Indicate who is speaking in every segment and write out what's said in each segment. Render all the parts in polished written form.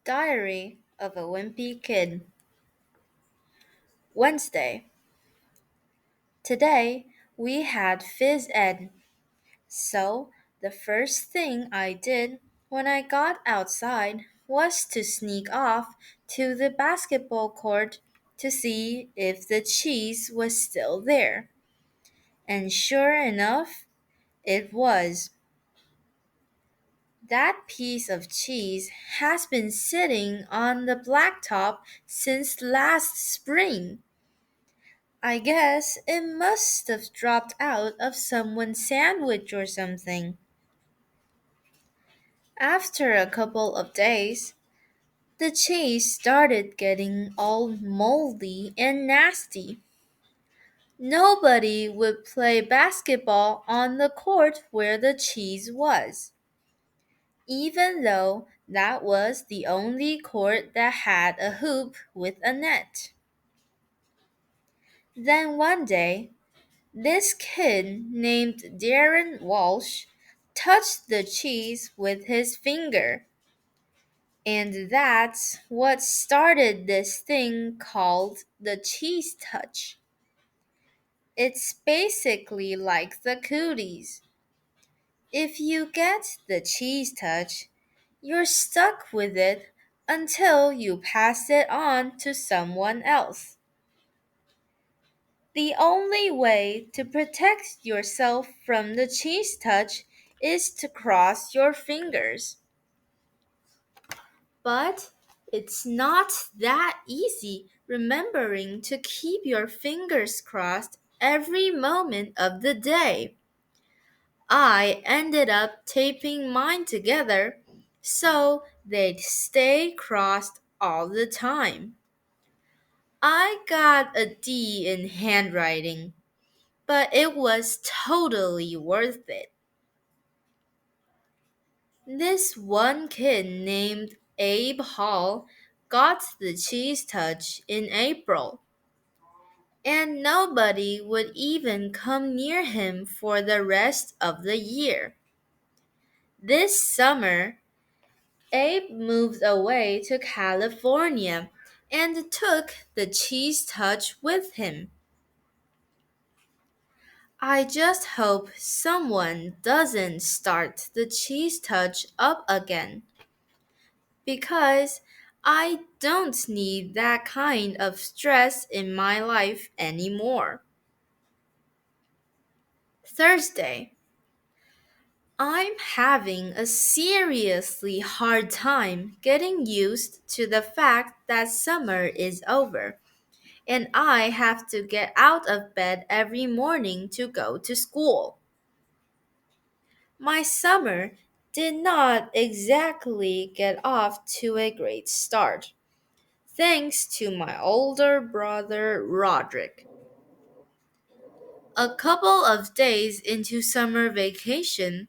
Speaker 1: Diary of a Wimpy Kid. Wednesday. Today we had phys ed. So the first thing I did when I got outside was to sneak off to the basketball court to see if the cheese was still there. And sure enough, it was. That piece of cheese has been sitting on the blacktop since last spring. I guess it must have dropped out of someone's sandwich or something. After a couple of days, the cheese started getting all moldy and nasty. Nobody would play basketball on the court where the cheese was, even though that was the only court that had a hoop with a net. Then one day, this kid named Darren Walsh touched the cheese with his finger. And that's what started this thing called the cheese touch. It's basically like the cooties. If you get the cheese touch, you're stuck with it until you pass it on to someone else. The only way to protect yourself from the cheese touch is to cross your fingers. But it's not that easy remembering to keep your fingers crossed every moment of the day. I ended up taping mine together so they'd stay crossed all the time. I got a D in handwriting, but it was totally worth it. This one kid named Abe Hall got the cheese touch in April, and nobody would even come near him for the rest of the year. This summer, Abe moved away to California and took the cheese touch with him. I just hope someone doesn't start the cheese touch up again, because I don't need that kind of stress in my life anymore. Thursday. I'm having a seriously hard time getting used to the fact that summer is over and I have to get out of bed every morning to go to school. My summer did not exactly get off to a great start, thanks to my older brother Roderick. A couple of days into summer vacation,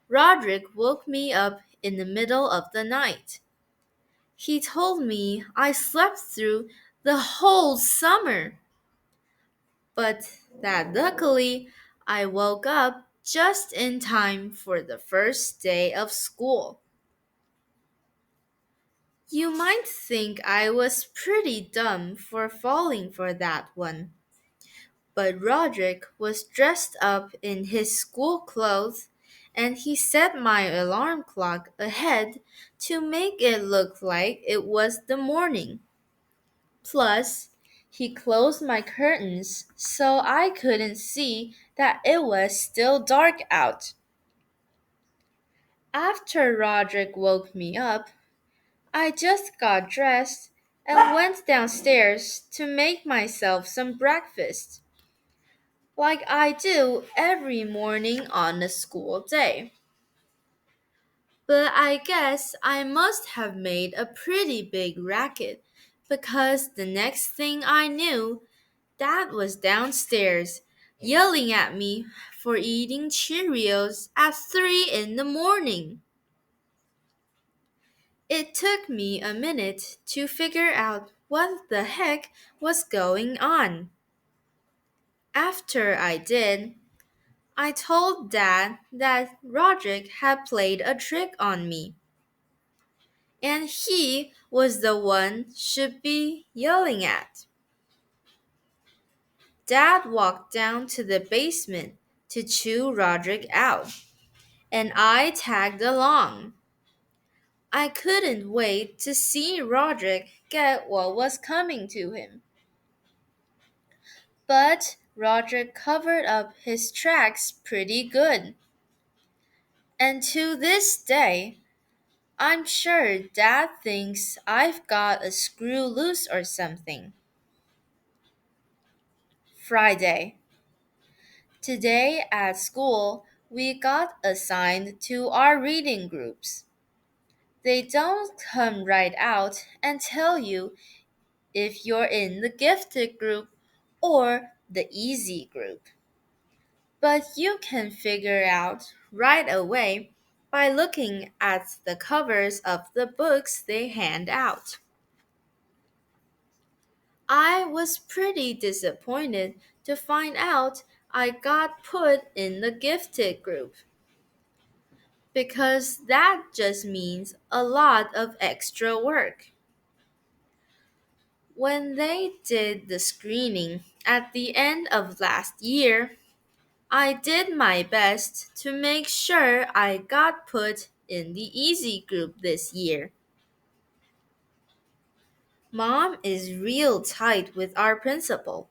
Speaker 1: Roderick woke me up in the middle of the night. He told me I slept through the whole summer, but that luckily I woke up just in time for the first day of school. You might think I was pretty dumb for falling for that one, but Roderick was dressed up in his school clothes and he set my alarm clock ahead to make it look like it was the morning. Plus, he closed my curtains so I couldn't see that it was still dark out. After Roderick woke me up, I just got dressed and went downstairs to make myself some breakfast, like I do every morning on a school day. But I guess I must have made a pretty big racket because the next thing I knew, Dad was downstairs yelling at me for eating Cheerios at 3 in the morning. It took me a minute to figure out what the heck was going on. After I did, I told Dad that Roderick had played a trick on me. and he was the one should be yelling at. Dad walked down to the basement to chew Roderick out, and I tagged along. I couldn't wait to see Roderick get what was coming to him. But Roderick covered up his tracks pretty good. And to this day, I'm sure Dad thinks I've got a screw loose or something. Friday. Today at school, we got assigned to our reading groups. They don't come right out and tell you if you're in the gifted group or the easy group. But you can figure out right away by looking at the covers of the books they hand out. I was pretty disappointed to find out I got put in the gifted group because that just means a lot of extra work. When they did the screening at the end of last year, I did my best to make sure I got put in the easy group this year. Mom is real tight with our principal,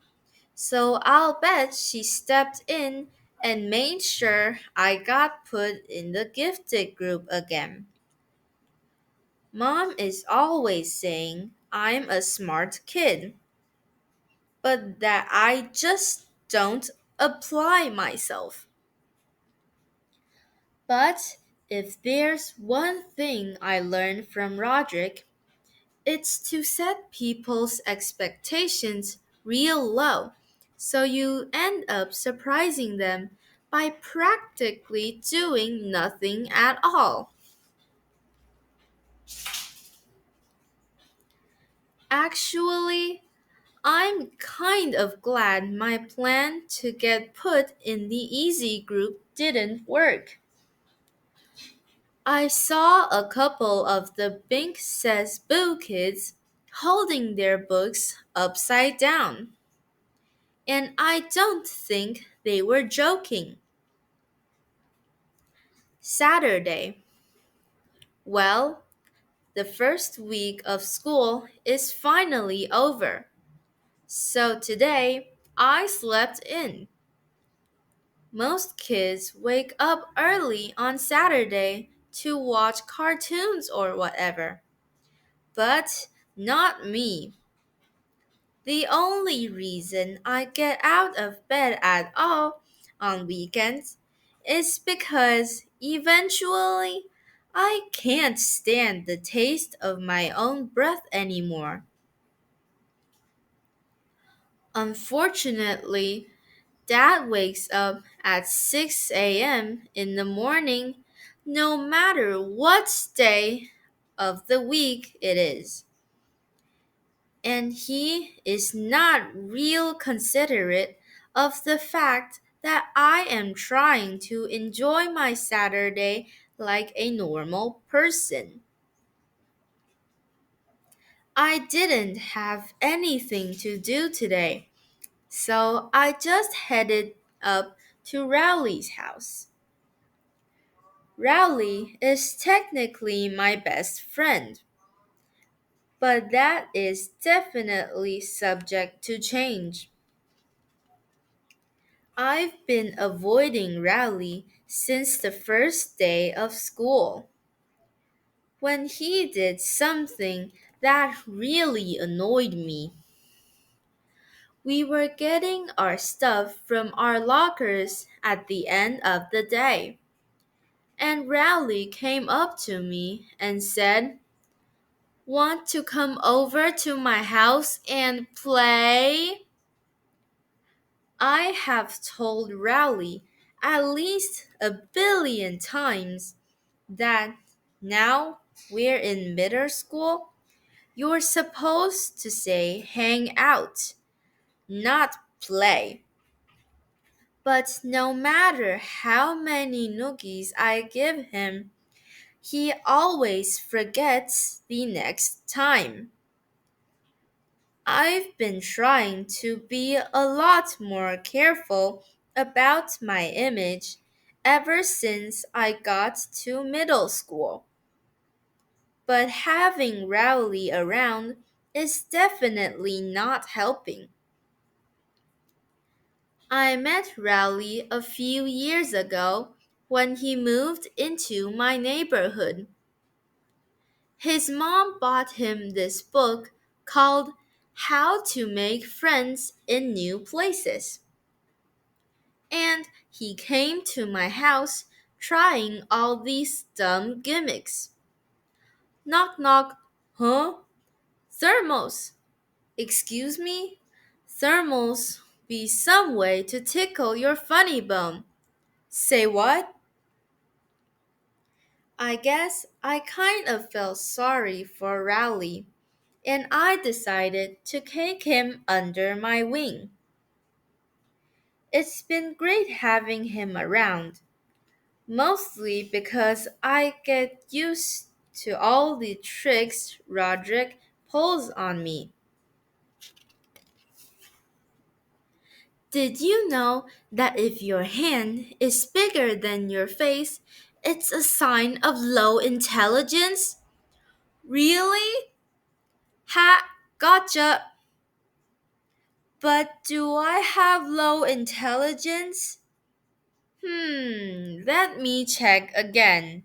Speaker 1: so I'll bet she stepped in and made sure I got put in the gifted group again. Mom is always saying I'm a smart kid, but that I just don't apply myself. But if there's one thing I learned from Roderick, it's to set people's expectations real low so you end up surprising them by practically doing nothing at all. Actually, I'm kind of glad my plan to get put in the easy group didn't work. I saw a couple of the Bink Says Boo kids holding their books upside down, and I don't think they were joking. Saturday. Well, the first week of school is finally over, so today I slept in. Most kids wake up early on Saturday to watch cartoons or whatever, but not me. The only reason I get out of bed at all on weekends is because eventually I can't stand the taste of my own breath anymore. Unfortunately, Dad wakes up at 6 a.m. in the morning no matter what day of the week it is. And he is not real considerate of the fact that I am trying to enjoy my Saturday like a normal person. I didn't have anything to do today, so I just headed up to Rowley's house. Rowley is technically my best friend, but that is definitely subject to change. I've been avoiding Rowley since the first day of school. When he did something that really annoyed me. We were getting our stuff from our lockers at the end of the day, and Rowley came up to me and said, "Want to come over to my house and play?" I have told Rowley at least a billion times that now we're in middle school, you're supposed to say hang out, not play. But no matter how many noogies I give him, He always forgets the next time. I've been trying to be a lot more careful about my image ever since I got to middle school. But having Rowley around is definitely not helping. I met Rowley a few years ago when he moved into my neighborhood. His mom bought him this book called How to Make Friends in New Places. And he came to my house trying all these dumb gimmicks. Knock knock, huh? Thermos. Excuse me? Thermals be some way to tickle your funny bone. Say what? I guess I kind of felt sorry for Rowley, and I decided to take him under my wing. It's been great having him around, mostly because I get used to all the tricks Roderick pulls on me. Did you know that if your hand is bigger than your face, it's a sign of low intelligence? Really? Ha, gotcha. But do I have low intelligence? Let me check again.